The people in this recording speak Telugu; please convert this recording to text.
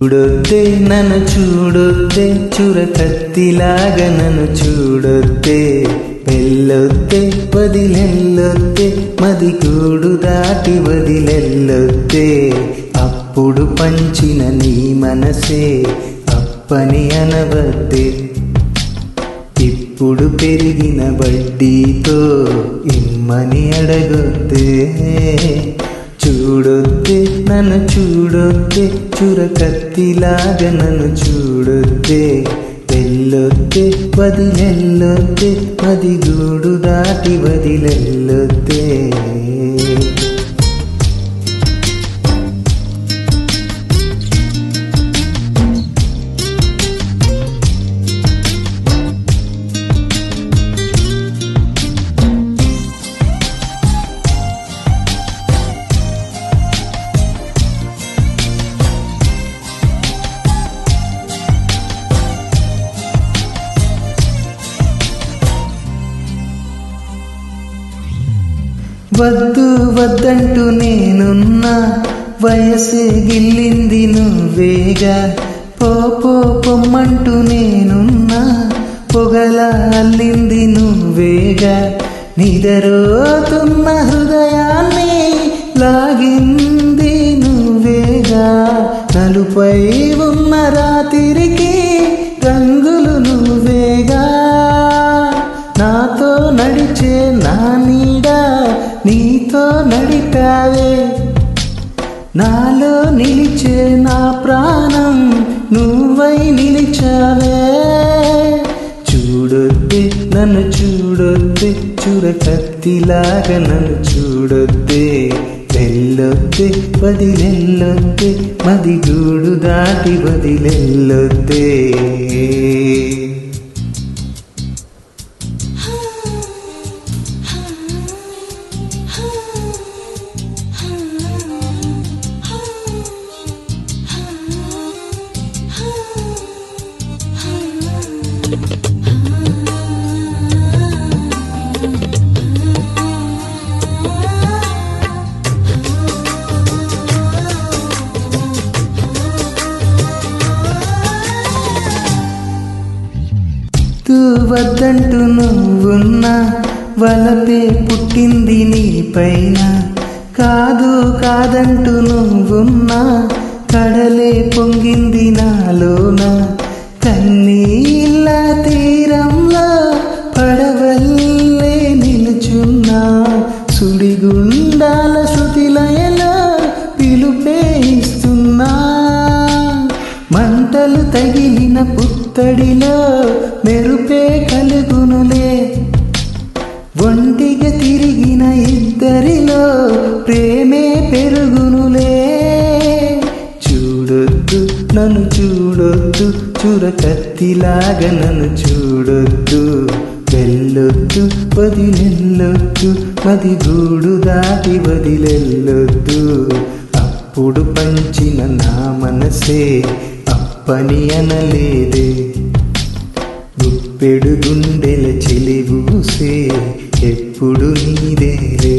చూడొద్దే నన్ను చూడొద్దే చురకత్తిలాగా నన్ను చూడొద్దే వెళ్ళొద్దే వదిలెళ్ళొద్దే మది గూడు దాటి వదిలెళ్ళొద్దే అప్పుడు పంచిన నీ మనసే అప్పని అనవద్దే ఇప్పుడు పెరిగిన వడ్డీతో ఇమ్మని అడగొద్దే చూడొద్దే నన్ను చూడొద్దే చురకత్తిలాగా నన్ను చూడొద్దే వెళ్ళొద్దే వదిలెళ్ళొద్దే మది గూడు దాటి వదిలెళ్ళొద్దే వద్దు వద్దంటూ నేనున్నా వయసే గిల్లింది నువ్వేగా పో పొమ్మంటూ నేనున్నా పొగల అల్లింది నువ్వేగా నిదరోతున్న హృదయాన్ని లాగింది నువ్వేగా నలుపై ఉన్న రాత్రికి రంగులు నువ్వేగా నాతో నడిచే నా నీడ నీతో నడిపావే నాలో నిలిచే నా ప్రాణం నువ్వై నిలిచావే చూడొద్దే నన్ను చూడొద్దే చురకత్తిలాగా నన్ను చూడొద్దే వెళ్ళొద్దే వదిలెళ్ళొద్దే మది గూడు దాటి వదిలెళ్ళొద్దే వద్దంటూ నువ్వున్నా వలపే పుట్టింది నీ పైన కాదు కాదంటూ నువ్వున్నా కడలే పొంగింది నాలోన కన్నీళ్ళ తీరంలో పడవల్లే నిలుచున్నా సుడిగుండాల శృతిలయలో పిలుపే ఇస్తున్నా మంటలు తగిలిన పుత్తడిలో మెరుపే కలుగునులే ఒంటిగా తిరిగిన ఇద్దరిలో ప్రేమే పెరుగునులే చూడొద్దు నన్ను చూడొద్దు చురకత్తిలాగా నన్ను చూడొద్దు వెళ్ళొద్దు వదిలెళ్ళొద్దు మది గూడు దాటి వదిలెళ్ళొద్దు అప్పుడు పంచిన నా మనసే అప్పని అనలేదే గుప్పెడు గుండెల చెలిబూసే ఎప్పుడు నీదేలే